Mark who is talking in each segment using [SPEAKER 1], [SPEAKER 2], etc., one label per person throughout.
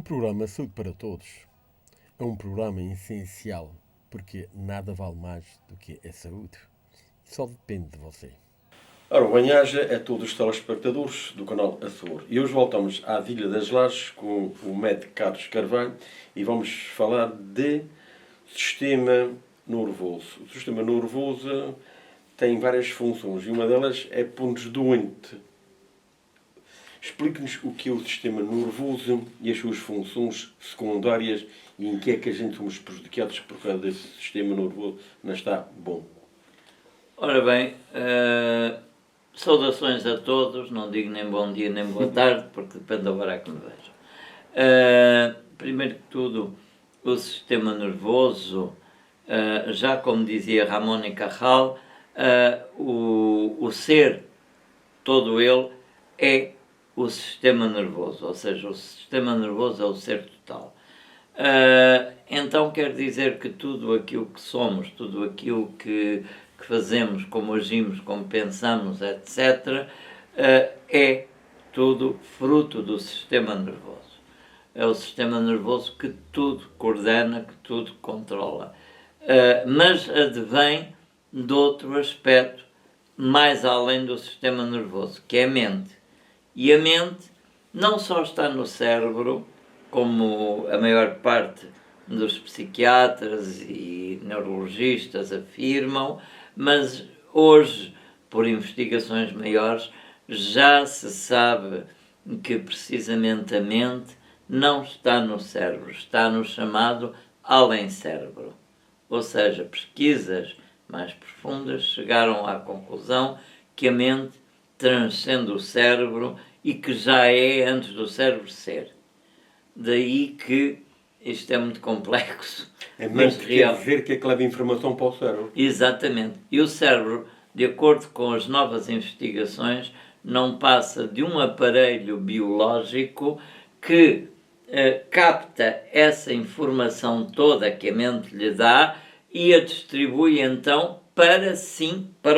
[SPEAKER 1] programa Saúde para Todos é um programa essencial porque nada vale mais do que a saúde. Só depende de você.
[SPEAKER 2] Ora, bem-aja a todos os telespectadores do canal Açor. E hoje voltamos à Vila das Lajes com o médico Carlos Carvalho e vamos falar de sistema nervoso. O sistema nervoso tem várias funções e uma delas é pôr-nos doente. Explique-nos o que é o sistema nervoso e as suas funções secundárias e em que é que a gente somos prejudicados por causa desse sistema nervoso não está bom.
[SPEAKER 3] Ora bem, saudações a todos, não digo nem bom dia nem boa tarde, porque depende da hora que me vejam. Primeiro que tudo, o sistema nervoso, já como dizia Ramón y Cajal, o ser, todo ele, é o sistema nervoso, ou seja, o sistema nervoso é o ser total. Então quer dizer que tudo aquilo que somos, tudo aquilo que fazemos, como agimos, como pensamos, etc., é tudo fruto do sistema nervoso. É o sistema nervoso que tudo coordena, que tudo controla. Mas advém de outro aspecto, mais além do sistema nervoso, que é a mente. E a mente não só está no cérebro, como a maior parte dos psiquiatras e neurologistas afirmam, mas hoje, por investigações maiores, já se sabe que precisamente a mente não está no cérebro, está no chamado além-cérebro. Ou seja, pesquisas mais profundas chegaram à conclusão que a mente transcende o cérebro e que já é antes do cérebro ser. Daí que isto é muito complexo.
[SPEAKER 2] A mente quer dizer que é que leva informação para o cérebro.
[SPEAKER 3] Exatamente. E o cérebro, de acordo com as novas investigações, não passa de um aparelho biológico que capta essa informação toda que a mente lhe dá e a distribui então para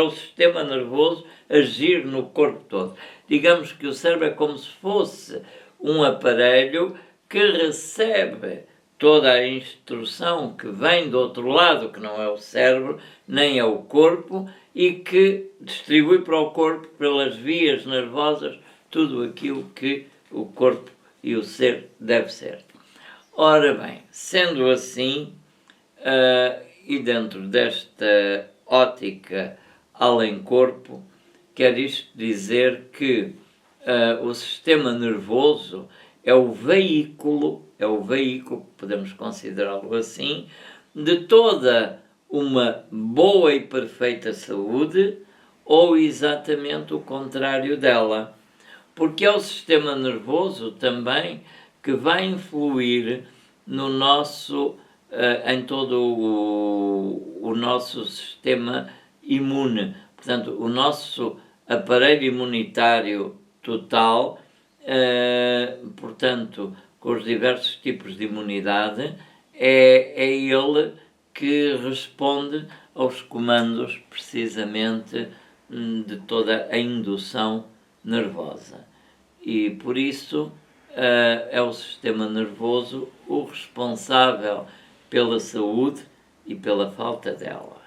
[SPEAKER 3] o sistema nervoso agir no corpo todo. Digamos que o cérebro é como se fosse um aparelho que recebe toda a instrução que vem do outro lado, que não é o cérebro, nem é o corpo, e que distribui para o corpo, pelas vias nervosas, tudo aquilo que o corpo e o ser deve ser. Ora bem, sendo assim, e dentro desta ótica além-corpo, quer isto dizer que o sistema nervoso é o veículo, podemos considerá-lo assim, de toda uma boa e perfeita saúde, ou exatamente o contrário dela. Porque é o sistema nervoso também que vai influir no nosso, em todo o nosso sistema imune. Portanto, o nosso aparelho imunitário total, portanto, com os diversos tipos de imunidade, é ele que responde aos comandos, precisamente, de toda a indução nervosa. E, por isso, é o sistema nervoso o responsável pela saúde e pela falta dela.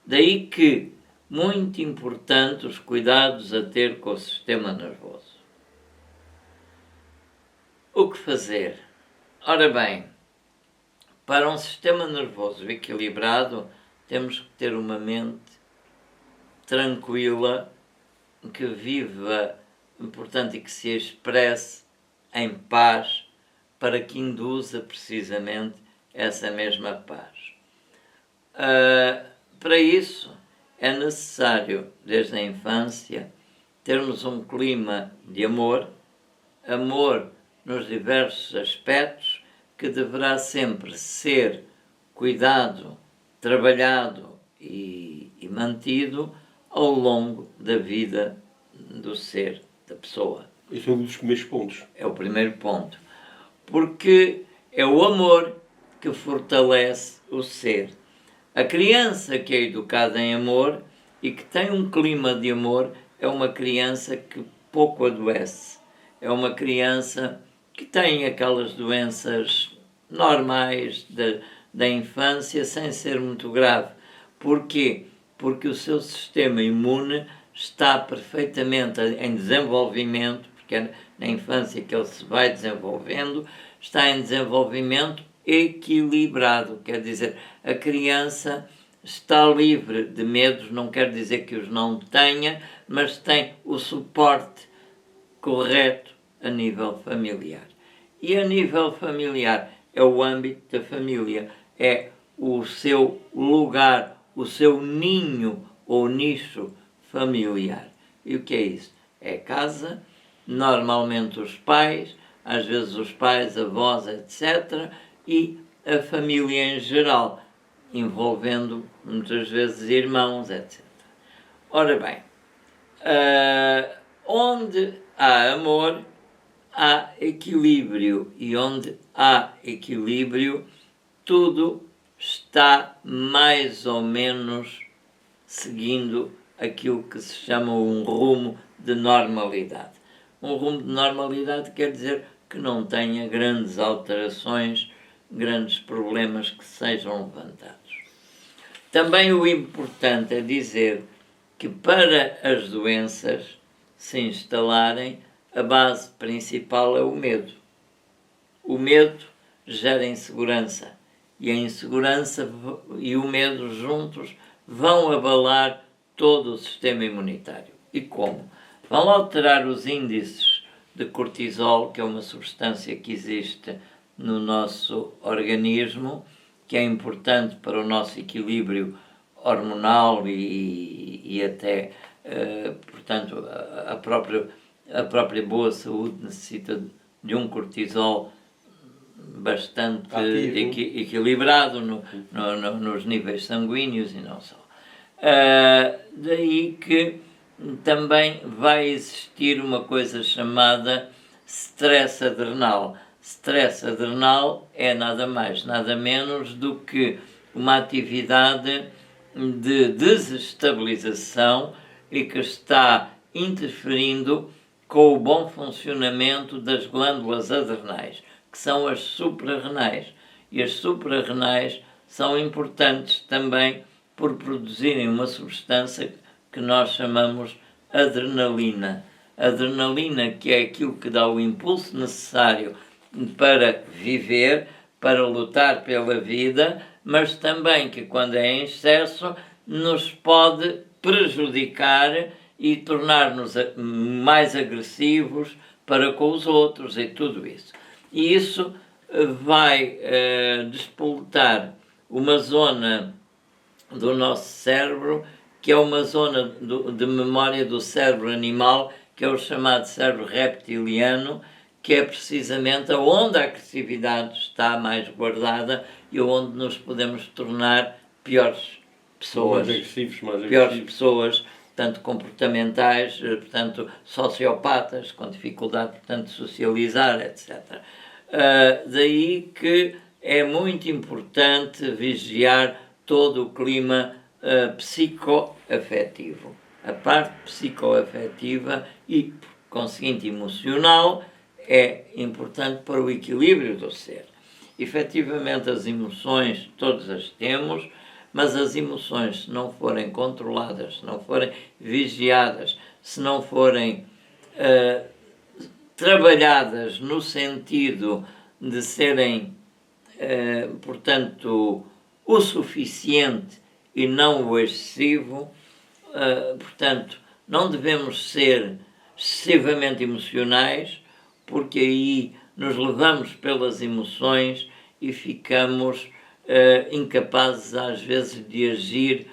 [SPEAKER 3] Daí que, muito importante, os cuidados a ter com o sistema nervoso. O que fazer? Ora bem, para um sistema nervoso equilibrado, temos que ter uma mente tranquila, que viva, portanto, e que se expresse em paz, para que induza precisamente essa mesma paz. Para isso, é necessário, desde a infância, termos um clima de amor nos diversos aspectos, que deverá sempre ser cuidado, trabalhado e mantido ao longo da vida do ser, da pessoa.
[SPEAKER 2] Esse é um dos primeiros pontos.
[SPEAKER 3] É o primeiro ponto. Porque é o amor que fortalece o ser. A criança que é educada em amor e que tem um clima de amor é uma criança que pouco adoece. É uma criança que têm aquelas doenças normais da infância sem ser muito grave. Porquê? Porque o seu sistema imune está perfeitamente em desenvolvimento, porque é na infância que ele se vai desenvolvendo, está em desenvolvimento equilibrado, quer dizer, a criança está livre de medos, não quer dizer que os não tenha, mas tem o suporte correto a nível familiar. E a nível familiar é o âmbito da família, é o seu lugar, o seu ninho ou nicho familiar. E o que é isso? É casa, normalmente os pais, às vezes os pais, avós, etc., e a família em geral, envolvendo muitas vezes irmãos, etc. Ora bem, onde há amor, há equilíbrio, e onde há equilíbrio, tudo está mais ou menos seguindo aquilo que se chama um rumo de normalidade. Um rumo de normalidade quer dizer que não tenha grandes alterações, grandes problemas que sejam levantados. Também o importante é dizer que para as doenças se instalarem, a base principal é o medo. O medo gera insegurança e a insegurança e o medo juntos vão abalar todo o sistema imunitário. E como? Vão alterar os índices de cortisol, que é uma substância que existe no nosso organismo, que é importante para o nosso equilíbrio hormonal e até, portanto, a própria boa saúde necessita de um cortisol bastante equilibrado nos níveis sanguíneos e não só. Daí que também vai existir uma coisa chamada stress adrenal. Stress adrenal é nada mais, nada menos do que uma atividade de desestabilização e que está interferindo com o bom funcionamento das glândulas adrenais, que são as suprarrenais. E as suprarrenais são importantes também por produzirem uma substância que nós chamamos adrenalina. Adrenalina, que é aquilo que dá o impulso necessário para viver, para lutar pela vida, mas também que quando é em excesso nos pode prejudicar e tornar-nos mais agressivos para com os outros e tudo isso. E isso vai despoletar uma zona do nosso cérebro, que é uma zona de memória do cérebro animal, que é o chamado cérebro reptiliano, que é precisamente onde a agressividade está mais guardada e onde nos podemos tornar piores pessoas.
[SPEAKER 2] Mais agressivos.
[SPEAKER 3] Piores pessoas, tanto comportamentais, portanto, sociopatas, com dificuldade, portanto, de socializar, etc. Daí que é muito importante vigiar todo o clima psicoafetivo. A parte psicoafetiva e, por conseguinte, emocional é importante para o equilíbrio do ser. Efetivamente, as emoções todas as temos, mas as emoções, se não forem controladas, se não forem vigiadas, se não forem trabalhadas no sentido de serem, portanto, o suficiente e não o excessivo, portanto, não devemos ser excessivamente emocionais, porque aí nos levamos pelas emoções e ficamos incapazes às vezes de agir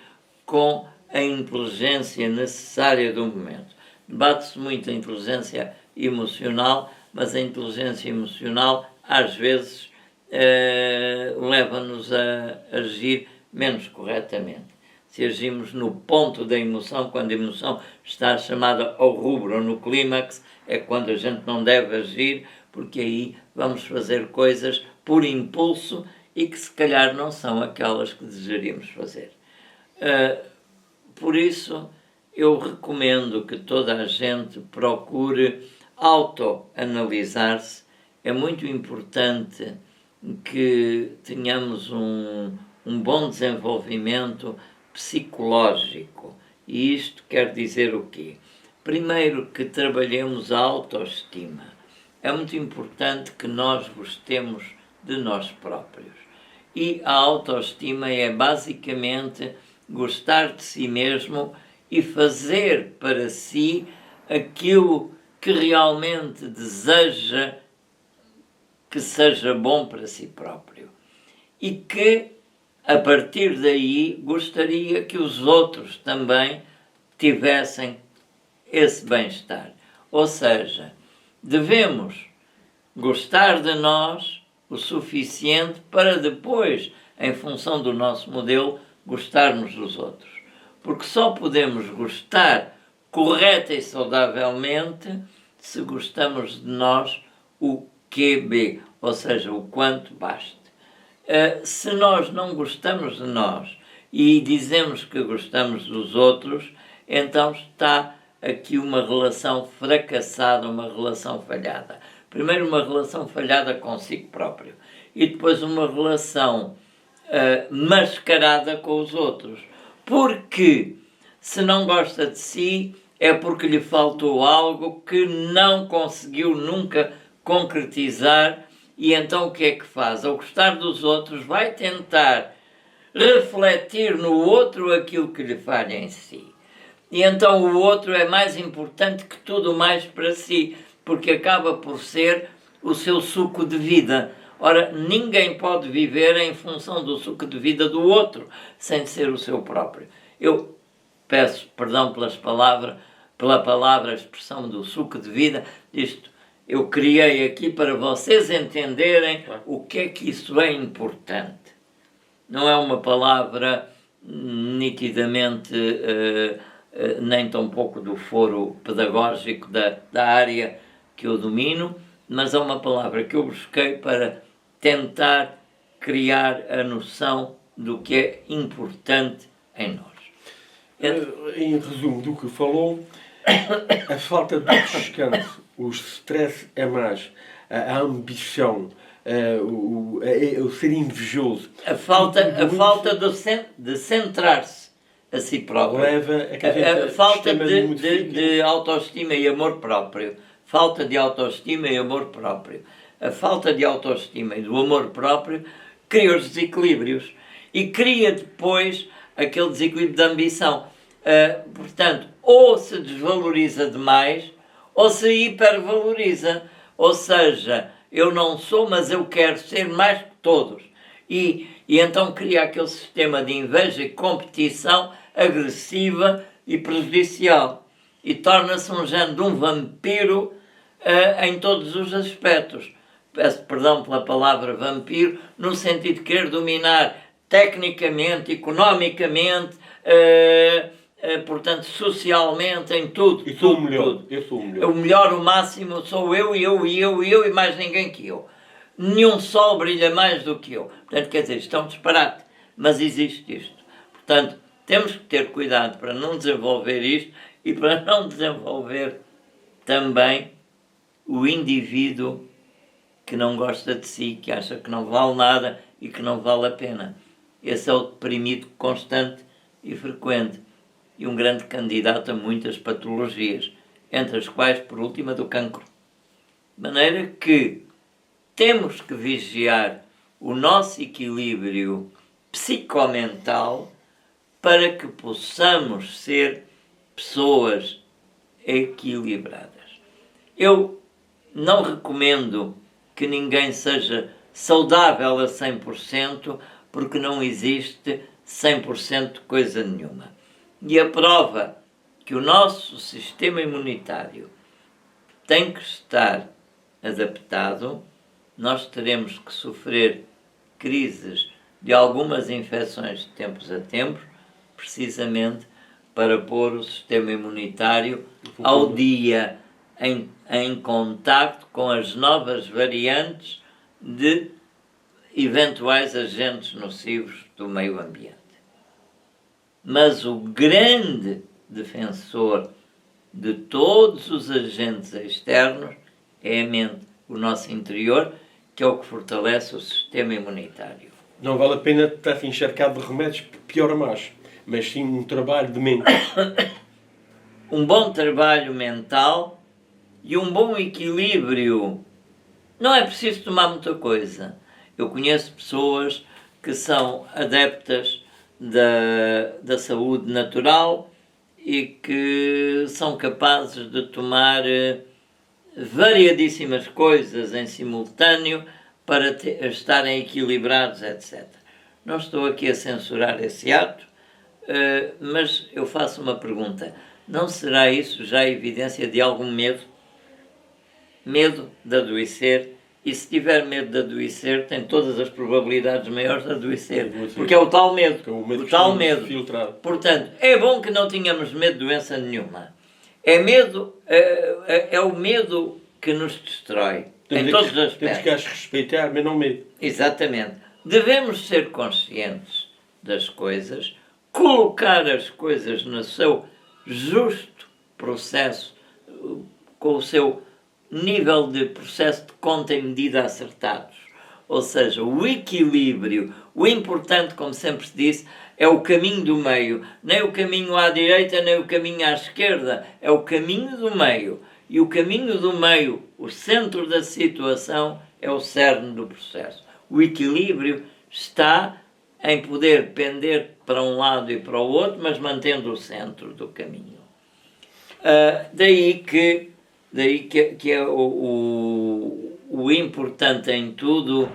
[SPEAKER 3] com a inteligência necessária do momento. Debate-se muito a inteligência emocional, mas a inteligência emocional às vezes leva-nos a agir menos corretamente. Se agimos no ponto da emoção, quando a emoção está chamada ao rubro ou no clímax, é quando a gente não deve agir, porque aí vamos fazer coisas por impulso e que se calhar não são aquelas que desejaríamos fazer. Por isso, eu recomendo que toda a gente procure autoanalisar-se é muito importante que tenhamos um bom desenvolvimento psicológico. E isto quer dizer o quê? Primeiro, que trabalhemos a autoestima. É muito importante que nós gostemos de nós próprios. E a autoestima é basicamente gostar de si mesmo e fazer para si aquilo que realmente deseja que seja bom para si próprio. E que, a partir daí, gostaria que os outros também tivessem esse bem-estar. Ou seja, devemos gostar de nós o suficiente para depois, em função do nosso modelo, gostarmos dos outros. Porque só podemos gostar correta e saudavelmente se gostamos de nós o QB, ou seja, o quanto baste. Se nós não gostamos de nós e dizemos que gostamos dos outros, então está aqui uma relação fracassada, uma relação falhada. Primeiro uma relação falhada consigo próprio e depois uma relação mascarada com os outros. Porque se não gosta de si é porque lhe faltou algo que não conseguiu nunca concretizar e então o que é que faz? Ao gostar dos outros vai tentar refletir no outro aquilo que lhe falha em si. E então o outro é mais importante que tudo mais para si, porque acaba por ser o seu suco de vida. Ora, ninguém pode viver em função do suco de vida do outro, sem ser o seu próprio. Eu peço perdão pela palavra, a expressão do suco de vida. Isto eu criei aqui para vocês entenderem o que é que isso é importante. Não é uma palavra nitidamente... nem tão pouco do foro pedagógico da área que eu domino, mas é uma palavra que eu busquei para tentar criar a noção do que é importante em nós.
[SPEAKER 2] Em resumo do que falou, a falta de descanso, o stress é mais, a ambição, o ser invejoso.
[SPEAKER 3] A falta de centrar-se a si próprio.
[SPEAKER 2] Leva a
[SPEAKER 3] falta de autoestima e amor próprio. Falta de autoestima e amor próprio. A falta de autoestima e do amor próprio cria os desequilíbrios e cria depois aquele desequilíbrio de ambição. Portanto, ou se desvaloriza demais ou se hipervaloriza. Ou seja, eu não sou, mas eu quero ser mais que todos. E então cria aquele sistema de inveja e competição agressiva e prejudicial. E torna-se um género de um vampiro em todos os aspectos. Peço perdão pela palavra vampiro, no sentido de querer dominar tecnicamente, economicamente, portanto, socialmente, em tudo.
[SPEAKER 2] Eu sou o melhor.
[SPEAKER 3] O melhor, o máximo, sou eu e mais ninguém que eu. Nenhum sol brilha mais do que eu. Portanto, quer dizer, isto é um disparate, mas existe isto. Portanto, temos que ter cuidado para não desenvolver isto e para não desenvolver também o indivíduo que não gosta de si, que acha que não vale nada e que não vale a pena. Esse é o deprimido constante e frequente e um grande candidato a muitas patologias, entre as quais, por última, do cancro. De maneira que temos que vigiar o nosso equilíbrio psicomental para que possamos ser pessoas equilibradas. Eu não recomendo que ninguém seja saudável a 100%, porque não existe 100% de coisa nenhuma. E a prova que o nosso sistema imunitário tem que estar adaptado, nós teremos que sofrer crises de algumas infecções de tempos a tempos, precisamente para pôr o sistema imunitário ao dia, em contacto com as novas variantes de eventuais agentes nocivos do meio ambiente. Mas o grande defensor de todos os agentes externos é a mente. o nosso interior, que é o que fortalece o sistema imunitário.
[SPEAKER 2] Não vale a pena estar encharcado de remédios, pior mais, mas sim um trabalho de mente.
[SPEAKER 3] Um bom trabalho mental e um bom equilíbrio. Não é preciso tomar muita coisa. Eu conheço pessoas que são adeptas da saúde natural e que são capazes de tomar variadíssimas coisas em simultâneo para estarem equilibrados, etc. Não estou aqui a censurar esse ato, mas eu faço uma pergunta. Não será isso já evidência de algum medo? Medo de adoecer? E se tiver medo de adoecer, tem todas as probabilidades maiores de adoecer. Porque é o tal medo. O tal medo.
[SPEAKER 2] Filtrado.
[SPEAKER 3] Portanto, é bom que não tenhamos medo de doença nenhuma. É o medo que nos destrói. Em todos os aspectos.
[SPEAKER 2] Temos que as respeitar, mas não medo.
[SPEAKER 3] Exatamente. Devemos ser conscientes das coisas, colocar as coisas no seu justo processo, com o seu nível de processo de conta e medida acertados. Ou seja, o equilíbrio, o importante, como sempre se disse, é o caminho do meio. Nem o caminho à direita, nem o caminho à esquerda. É o caminho do meio. E o caminho do meio, o centro da situação, é o cerne do processo. O equilíbrio está em poder pender para um lado e para o outro, mas mantendo o centro do caminho. Daí que é o importante em tudo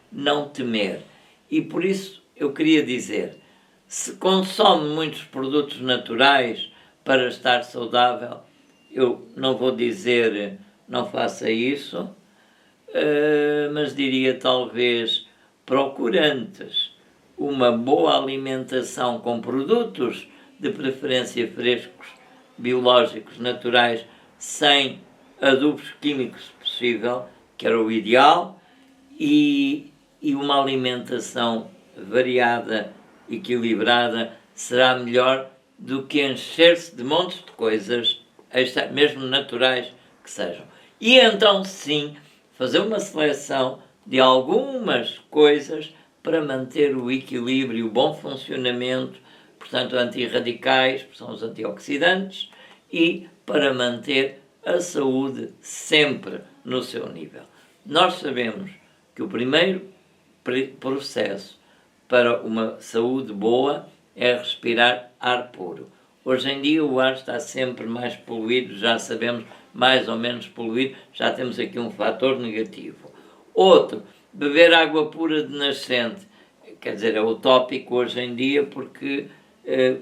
[SPEAKER 3] não temer. E por isso eu queria dizer, se consome muitos produtos naturais para estar saudável, eu não vou dizer não faça isso, mas diria talvez procure antes uma boa alimentação com produtos, de preferência frescos, biológicos, naturais, sem adubos químicos se possível, que era o ideal, e uma alimentação variada, equilibrada, será melhor do que encher-se de montes de coisas, mesmo naturais que sejam. E então sim, fazer uma seleção de algumas coisas para manter o equilíbrio, o bom funcionamento, portanto antirradicais, que são os antioxidantes, e para manter a saúde sempre no seu nível. Nós sabemos que o primeiro processo para uma saúde boa é respirar ar puro. Hoje em dia o ar está sempre mais poluído, já sabemos, mais ou menos poluído, já temos aqui um fator negativo. Outro, beber água pura de nascente, quer dizer, é utópico hoje em dia porque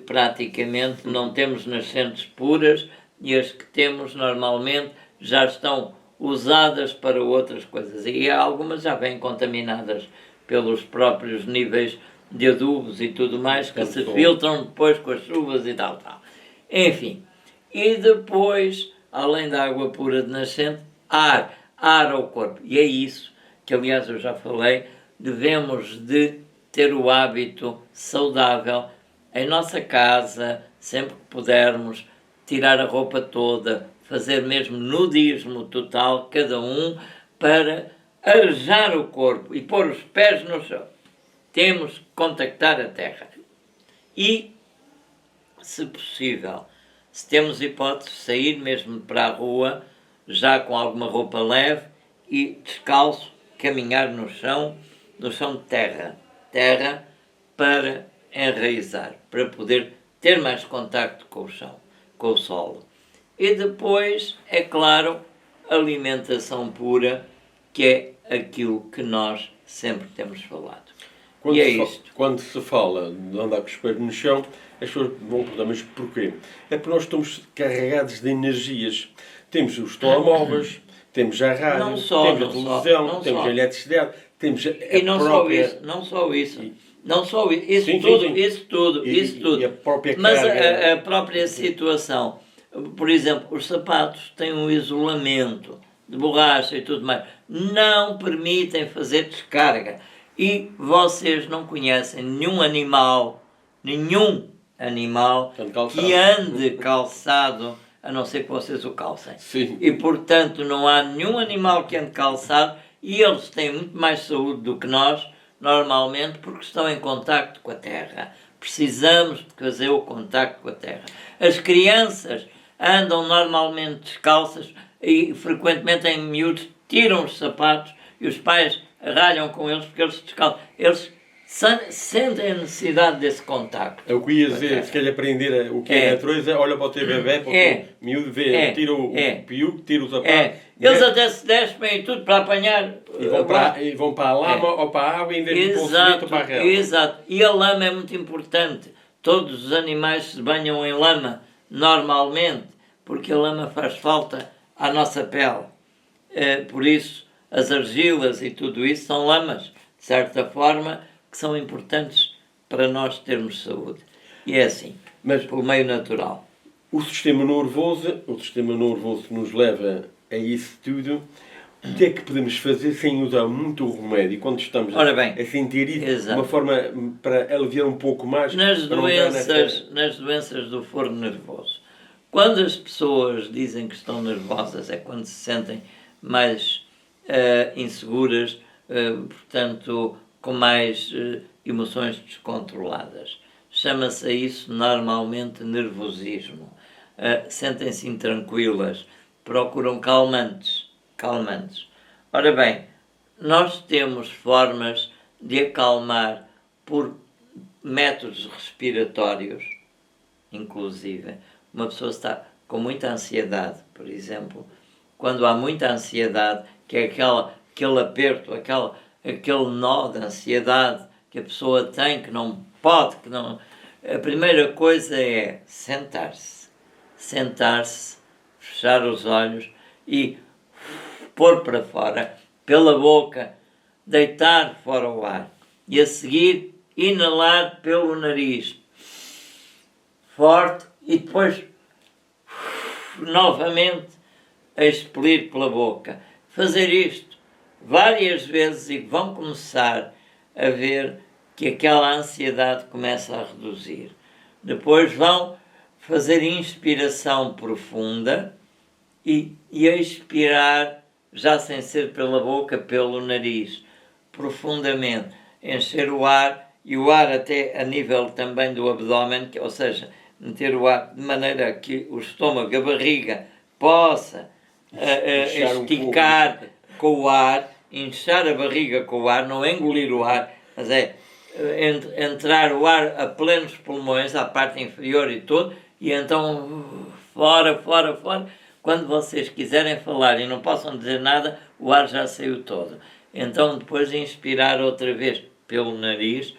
[SPEAKER 3] praticamente não temos nascentes puras e as que temos normalmente já estão usadas para outras coisas e algumas já vêm contaminadas pelos próprios níveis de adubos e tudo mais que se filtram depois com as chuvas e tal. Enfim, e depois, além da água pura de nascente, ar ao corpo. E é isso que, aliás, eu já falei, devemos de ter o hábito saudável em nossa casa, sempre que pudermos, tirar a roupa toda, fazer mesmo nudismo total, cada um, para arejar o corpo e pôr os pés no chão. Temos que contactar a terra. E, se possível, se temos hipótese de sair mesmo para a rua, já com alguma roupa leve e descalço, caminhar no chão de terra para enraizar, para poder ter mais contacto com o chão, com o solo. E depois, é claro, alimentação pura, que é aquilo que nós sempre temos falado.
[SPEAKER 2] Quando se fala de andar com os pés no chão, as pessoas vão perguntar, mas porquê? É porque nós estamos carregados de energias. Temos os telemóveis, temos a rádio, temos a televisão, temos a eletricidade, temos a própria...
[SPEAKER 3] Não só isso. Isso tudo.
[SPEAKER 2] E a própria
[SPEAKER 3] Mas
[SPEAKER 2] carga...
[SPEAKER 3] a própria situação. Por exemplo, os sapatos têm um isolamento de borracha e tudo mais. Não permitem fazer descarga. E vocês não conhecem nenhum animal que ande calçado a não ser que vocês o calcem.
[SPEAKER 2] Sim.
[SPEAKER 3] E, portanto, não há nenhum animal que ande calçado e eles têm muito mais saúde do que nós, normalmente, porque estão em contacto com a terra. Precisamos de fazer o contacto com a terra. As crianças andam normalmente descalças e, frequentemente, em miúdos, tiram os sapatos e os pais ralham com eles porque eles descalçam. Eles sentem a necessidade desse contacto.
[SPEAKER 2] É o que ia dizer, se quer aprender o que é a natureza, olha para o teu bebê, para o miúdo vê, tira o piuco, tira o sapato.
[SPEAKER 3] Eles até se despem e tudo para apanhar.
[SPEAKER 2] E vão para a lama ou para a água em vez de para o cimento ou para a relva.
[SPEAKER 3] Exato. E a lama é muito importante. Todos os animais se banham em lama, normalmente, porque a lama faz falta à nossa pele. Por isso, as argilas e tudo isso são lamas, de certa forma, que são importantes para nós termos saúde. E é assim, mas pelo meio natural.
[SPEAKER 2] O sistema nervoso nos leva a isso tudo. O que é que podemos fazer sem usar muito o remédio quando estamos a sentir isso de uma forma para aliviar um pouco mais?
[SPEAKER 3] Nas doenças do foro nervoso. Quando as pessoas dizem que estão nervosas é quando se sentem mais inseguras, portanto, com mais emoções descontroladas. Chama-se a isso normalmente nervosismo. Sentem-se intranquilas, procuram calmantes. Ora bem, nós temos formas de acalmar por métodos respiratórios, inclusive. Uma pessoa está com muita ansiedade, por exemplo, quando há muita ansiedade, que é aquele aperto, aquele nó de ansiedade que a pessoa tem, que não pode, que não... A primeira coisa é sentar-se, fechar os olhos e pôr para fora, pela boca, deitar fora o ar e a seguir inalar pelo nariz, forte, e depois novamente a expelir pela boca. Fazer isto várias vezes e vão começar a ver que aquela ansiedade começa a reduzir. Depois vão fazer inspiração profunda e expirar, já sem ser pela boca, pelo nariz, profundamente. Encher o ar, e o ar até a nível também do abdômen, ou seja, meter o ar de maneira que o estômago, a barriga, possa esticar com o ar, inchar a barriga com o ar, não engolir o ar, mas é entrar o ar a plenos pulmões, à parte inferior e tudo, e então fora. Quando vocês quiserem falar e não possam dizer nada, o ar já saiu todo. Então depois inspirar outra vez pelo nariz.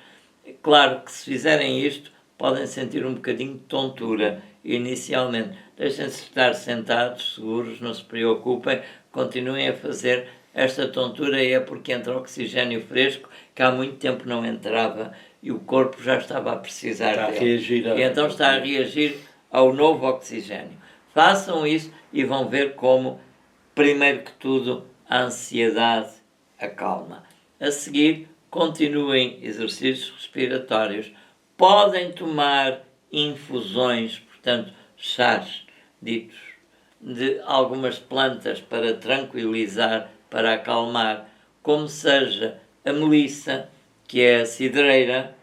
[SPEAKER 3] Claro que se fizerem isto, podem sentir um bocadinho de tontura inicialmente. Deixem-se estar sentados, seguros, não se preocupem, continuem a fazer esta tontura, e é porque entra oxigênio fresco, que há muito tempo não entrava, e o corpo já estava a precisar dele. E então está a reagir ao novo oxigênio. Façam isso e vão ver como, primeiro que tudo, a ansiedade acalma. A seguir, continuem exercícios respiratórios. Podem tomar infusões, portanto, chás ditos, de algumas plantas para tranquilizar, para acalmar, como seja a melissa, que é a cidreira.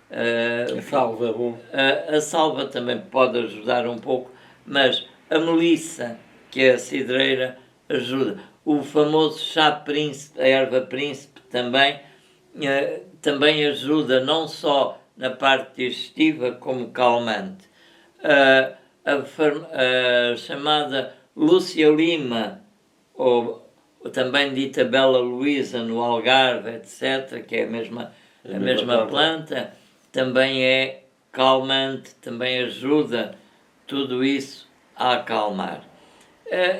[SPEAKER 2] A salva, bom.
[SPEAKER 3] A salva também pode ajudar um pouco, mas a melissa, que é a cidreira, ajuda. O famoso chá príncipe, a erva príncipe, também ajuda, não só na parte digestiva, como calmante. A chamada Lúcia Lima, ou também dita Bela Luísa no Algarve, etc., que é a mesma planta, também é calmante, também ajuda tudo isso a acalmar.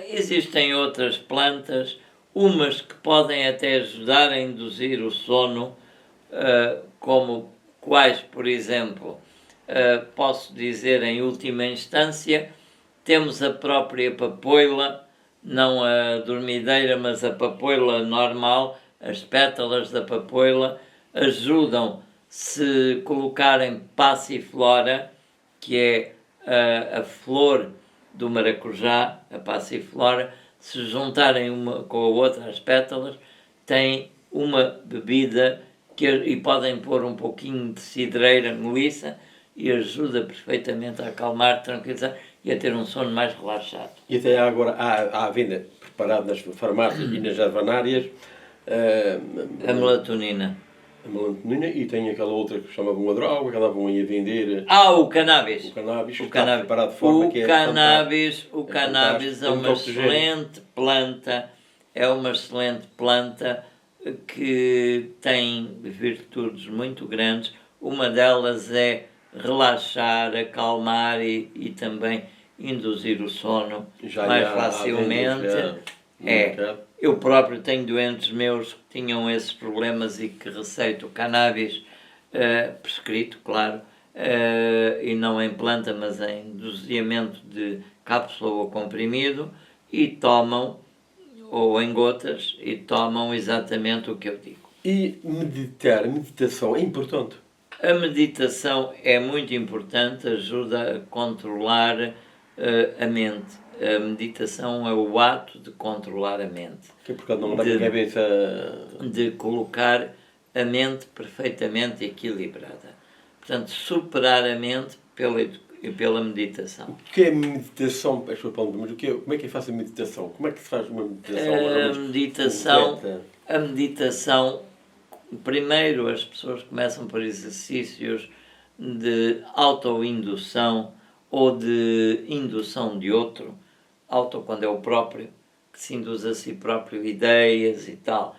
[SPEAKER 3] Existem outras plantas, umas que podem até ajudar a induzir o sono, como quais, por exemplo, posso dizer em última instância, temos a própria papoila, não a dormideira, mas a papoila normal. As pétalas da papoila ajudam, se colocarem passiflora, que é a flor do maracujá, a passiflora, se juntarem uma com a outra, as pétalas, têm uma bebida e podem pôr um pouquinho de cidreira melissa e ajuda perfeitamente a acalmar, tranquilizar e a ter um sono mais relaxado.
[SPEAKER 2] E até agora há à venda, preparado nas farmácias e nas ervanárias,
[SPEAKER 3] a melatonina.
[SPEAKER 2] A melatonina, e tem aquela outra que chama uma droga, que andavam aí a vender.
[SPEAKER 3] O cannabis.
[SPEAKER 2] O cannabis,
[SPEAKER 3] O
[SPEAKER 2] está
[SPEAKER 3] cannabis.
[SPEAKER 2] preparado de forma que é
[SPEAKER 3] cannabis, o
[SPEAKER 2] é
[SPEAKER 3] cannabis é uma excelente planta, que tem virtudes muito grandes. Uma delas é relaxar, acalmar e também induzir o sono
[SPEAKER 2] já
[SPEAKER 3] mais facilmente. Eu próprio tenho doentes meus que tinham esses problemas e que receito cannabis prescrito, claro, e não em planta, mas em doseamento de cápsula ou comprimido, e tomam, ou em gotas, e tomam exatamente o que eu digo.
[SPEAKER 2] E meditação é importante?
[SPEAKER 3] A meditação é muito importante, ajuda a controlar a mente. A meditação é o ato de controlar a mente.
[SPEAKER 2] Que é porque não anda com a cabeça...
[SPEAKER 3] De colocar a mente perfeitamente equilibrada. Portanto, superar a mente pela meditação.
[SPEAKER 2] O que é meditação? Mas como é que faz a meditação? Como é que se faz uma meditação?
[SPEAKER 3] A meditação, primeiro as pessoas começam por exercícios de autoindução ou de indução de outro. Auto quando é o próprio, que se induz a si próprio ideias e tal.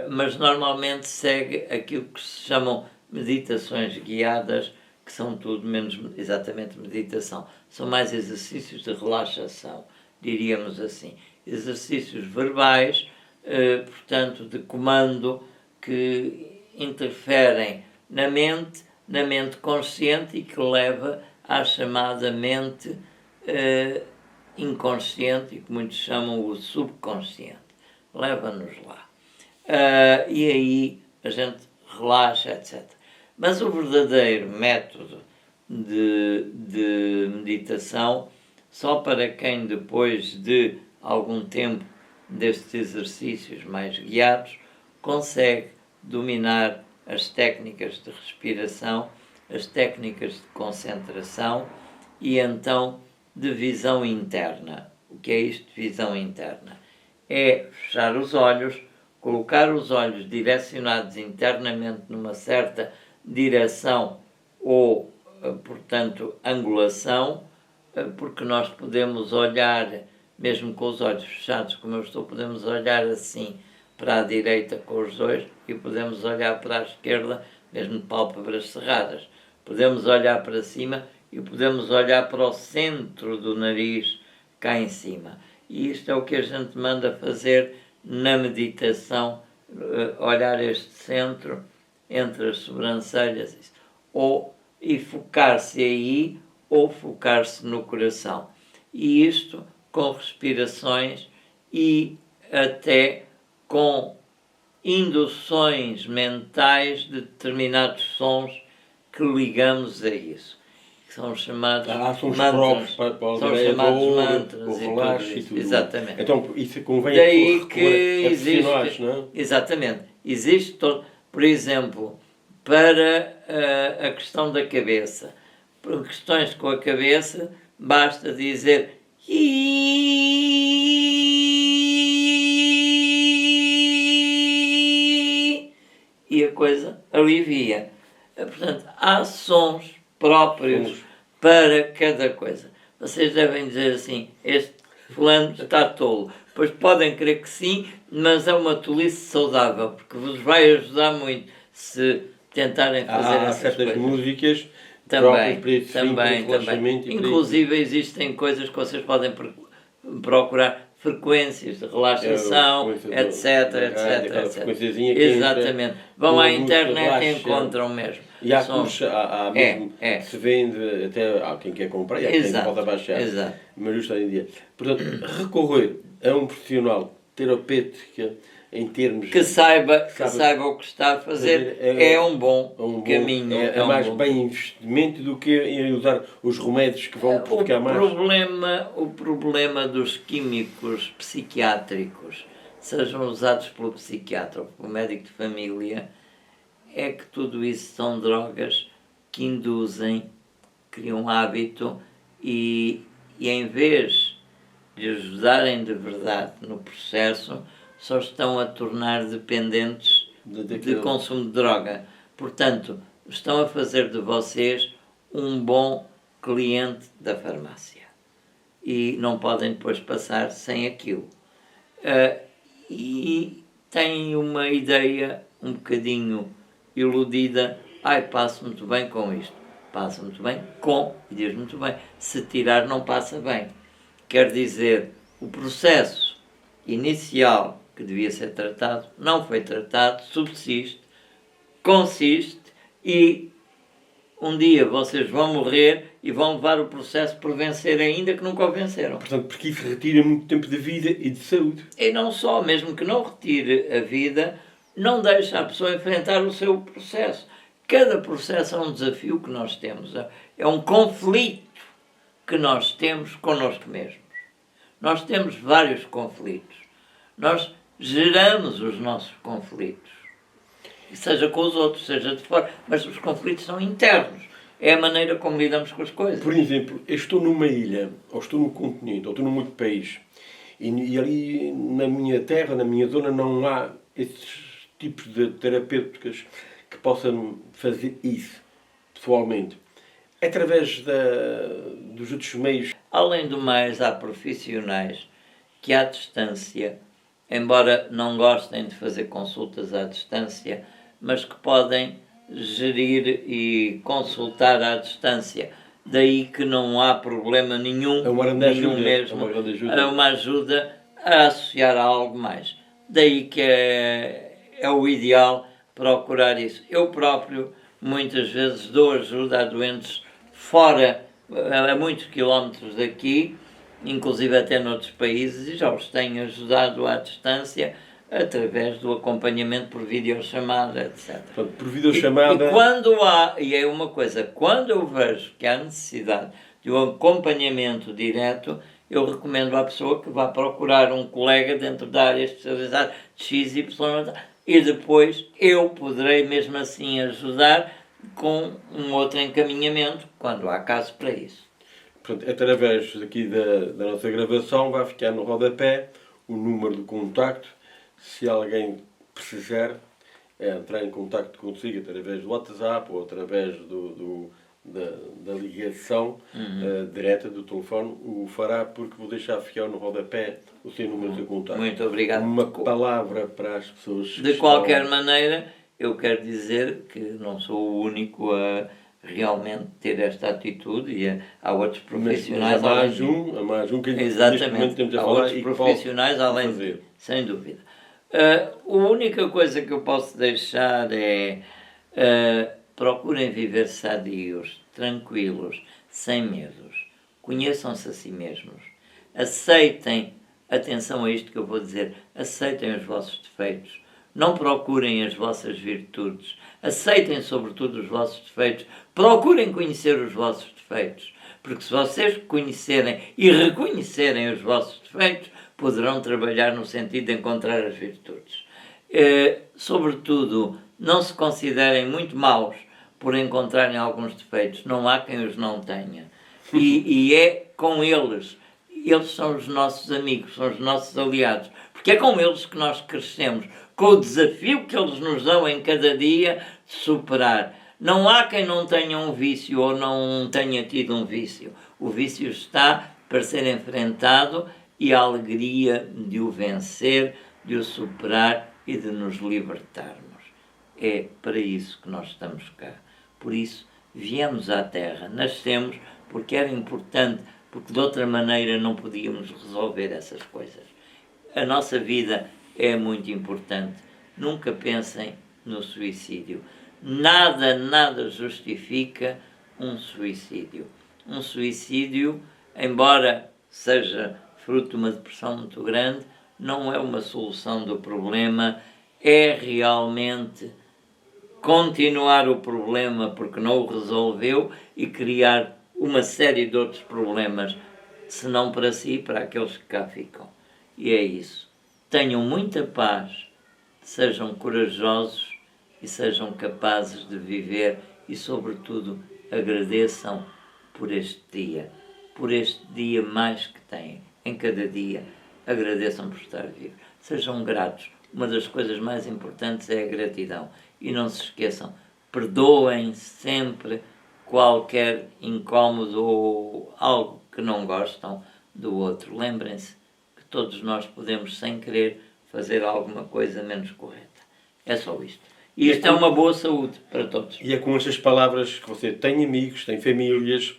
[SPEAKER 3] Mas normalmente segue aquilo que se chamam meditações guiadas, que são tudo menos exatamente meditação. São mais exercícios de relaxação, diríamos assim. Exercícios verbais, portanto, de comando, que interferem na mente consciente e que leva à chamada mente inconsciente, e que muitos chamam o subconsciente. Leva-nos lá. E aí a gente relaxa, etc. Mas o verdadeiro método de meditação, só para quem depois de algum tempo destes exercícios mais guiados, consegue dominar as técnicas de respiração, as técnicas de concentração e então de visão interna. O que é isto de visão interna? É fechar os olhos, colocar os olhos direcionados internamente numa certa direção ou, portanto, angulação, porque nós podemos olhar, mesmo com os olhos fechados, como eu estou, podemos olhar assim para a direita com os dois e podemos olhar para a esquerda, mesmo de pálpebras cerradas. Podemos olhar para cima e podemos olhar para o centro do nariz, cá em cima. E isto é o que a gente manda fazer na meditação, olhar este centro entre as sobrancelhas, e focar-se aí ou focar-se no coração. E isto com respirações e até com induções mentais de determinados sons que ligamos a isso. Que são chamados mantras. São chamados mantras
[SPEAKER 2] e tudo.
[SPEAKER 3] Exatamente.
[SPEAKER 2] Então, isso convém
[SPEAKER 3] daí que
[SPEAKER 2] existe, não é?
[SPEAKER 3] Exatamente. Existe todo, por exemplo, para a questão da cabeça. Por questões com a cabeça, basta dizer e a coisa alivia. Portanto, há sons próprios para cada coisa. Vocês devem dizer assim, este fulano está tolo. Pois podem crer que sim, mas é uma tolice saudável, porque vos vai ajudar muito se tentarem fazer essas
[SPEAKER 2] certas
[SPEAKER 3] coisas.
[SPEAKER 2] Músicas
[SPEAKER 3] Também.
[SPEAKER 2] relaxamento.
[SPEAKER 3] Inclusive existem coisas que vocês podem procurar, frequências de relaxação, etc. Exatamente. Vão à internet e encontram mesmo.
[SPEAKER 2] E há cursos, há mesmo, se vende, até há quem quer comprar e há quem pode baixar. Mas hoje está em dia. Portanto, recorrer a um profissional terapêutica em termos...
[SPEAKER 3] Que saiba o que está a fazer, é um bom caminho.
[SPEAKER 2] É mais bem investimento do que em usar os remédios que vão provocar mais.
[SPEAKER 3] O problema dos químicos psiquiátricos, sejam usados pelo psiquiatra ou pelo médico de família, é que tudo isso são drogas que induzem, criam hábito e em vez de ajudarem de verdade no processo, só estão a tornar dependentes de consumo de droga. Portanto, estão a fazer de vocês um bom cliente da farmácia. E não podem depois passar sem aquilo. E têm uma ideia um bocadinho iludida. Passo muito bem com isto. Passa muito bem com, e diz muito bem. Se tirar, não passa bem. Quer dizer, o processo inicial que devia ser tratado, não foi tratado, subsiste, consiste e um dia vocês vão morrer e vão levar o processo por vencer ainda que nunca o venceram.
[SPEAKER 2] Portanto, porque isso retira muito tempo de vida e de saúde.
[SPEAKER 3] E não só, mesmo que não retire a vida, não deixa a pessoa enfrentar o seu processo. Cada processo é um desafio que nós temos, é um conflito que nós temos connosco mesmos. Nós temos vários conflitos. Nós geramos os nossos conflitos. Seja com os outros, seja de fora. Mas os conflitos são internos. É a maneira como lidamos com as coisas.
[SPEAKER 2] Por exemplo, eu estou numa ilha, ou estou num continente, ou estou num outro país, e ali na minha terra, na minha zona, não há esses tipos de terapêuticas que possam fazer isso, pessoalmente. Através dos outros meios.
[SPEAKER 3] Além do mais, há profissionais que à distância, embora não gostem de fazer consultas à distância, mas que podem gerir e consultar à distância. Daí que não há problema nenhum,
[SPEAKER 2] é uma grande ajuda,
[SPEAKER 3] mesmo, é uma ajuda a associar a algo mais. Daí que é o ideal procurar isso. Eu próprio muitas vezes dou ajuda a doentes fora, a muitos quilómetros daqui, inclusive até noutros países, e já os tenho ajudado à distância através do acompanhamento por videochamada, etc.
[SPEAKER 2] Portanto, por videochamada...
[SPEAKER 3] E quando há, e é uma coisa, quando eu vejo que há necessidade de um acompanhamento direto, eu recomendo à pessoa que vá procurar um colega dentro da área especializada XY e depois eu poderei mesmo assim ajudar com um outro encaminhamento, quando há caso para isso.
[SPEAKER 2] Portanto, através aqui da nossa gravação vai ficar no rodapé o número de contacto. Se alguém precisar entrar em contacto consigo através do WhatsApp ou através da ligação direta do telefone, o fará, porque vou deixar ficar no rodapé o seu número de contacto.
[SPEAKER 3] Muito obrigado.
[SPEAKER 2] Uma palavra para as pessoas.
[SPEAKER 3] De qualquer maneira, eu quero dizer que não sou o único a realmente ter esta atitude e há outros profissionais.
[SPEAKER 2] Mas há mais um que
[SPEAKER 3] exatamente,
[SPEAKER 2] neste momento temos a
[SPEAKER 3] há
[SPEAKER 2] falar
[SPEAKER 3] outros
[SPEAKER 2] e
[SPEAKER 3] profissionais além de, sem dúvida. A única coisa que eu posso deixar é procurem viver sadios, tranquilos, sem medos. Conheçam-se a si mesmos. Aceitem, atenção a isto que eu vou dizer, aceitem os vossos defeitos. Não procurem as vossas virtudes. Aceitem, sobretudo, os vossos defeitos. Procurem conhecer os vossos defeitos. Porque se vocês conhecerem e reconhecerem os vossos defeitos, poderão trabalhar no sentido de encontrar as virtudes. Sobretudo, não se considerem muito maus por encontrarem alguns defeitos. Não há quem os não tenha. E é com eles. Eles são os nossos amigos, são os nossos aliados. Porque é com eles que nós crescemos, com o desafio que eles nos dão em cada dia de superar. Não há quem não tenha um vício ou não tenha tido um vício. O vício está para ser enfrentado e a alegria de o vencer, de o superar e de nos libertarmos. É para isso que nós estamos cá. Por isso, viemos à Terra, nascemos porque era importante, porque de outra maneira não podíamos resolver essas coisas. A nossa vida é muito importante. Nunca pensem no suicídio. Nada justifica um suicídio. Um suicídio, embora seja fruto de uma depressão muito grande, não é uma solução do problema, é realmente continuar o problema porque não o resolveu e criar uma série de outros problemas, se não para si, para aqueles que cá ficam. E é isso. Tenham muita paz, sejam corajosos e sejam capazes de viver e, sobretudo, agradeçam por este dia mais que têm. Em cada dia, agradeçam por estar vivos. Sejam gratos. Uma das coisas mais importantes é a gratidão. E não se esqueçam, perdoem sempre qualquer incómodo ou algo que não gostam do outro. Lembrem-se que todos nós podemos, sem querer, fazer alguma coisa menos correta. É só isto. E isto é uma boa saúde para todos.
[SPEAKER 2] E é com estas palavras que você tem amigos, tem famílias,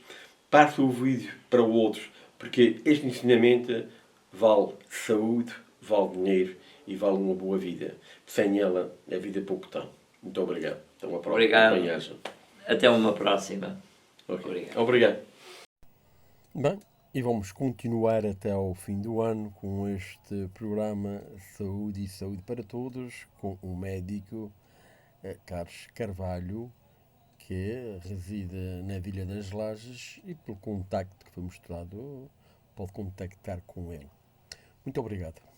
[SPEAKER 2] passe o vídeo para outros, porque este ensinamento vale saúde, vale dinheiro e vale uma boa vida. Sem ela, a vida pouco tem. Muito obrigado. Até uma próxima.
[SPEAKER 3] Obrigado. Até uma próxima.
[SPEAKER 2] Okay. Obrigado.
[SPEAKER 1] Bem, e vamos continuar até ao fim do ano com este programa Saúde e Saúde para Todos, com o médico Carlos Carvalho, que reside na Vila das Lajes, e pelo contacto que foi mostrado, pode contactar com ele. Muito obrigado.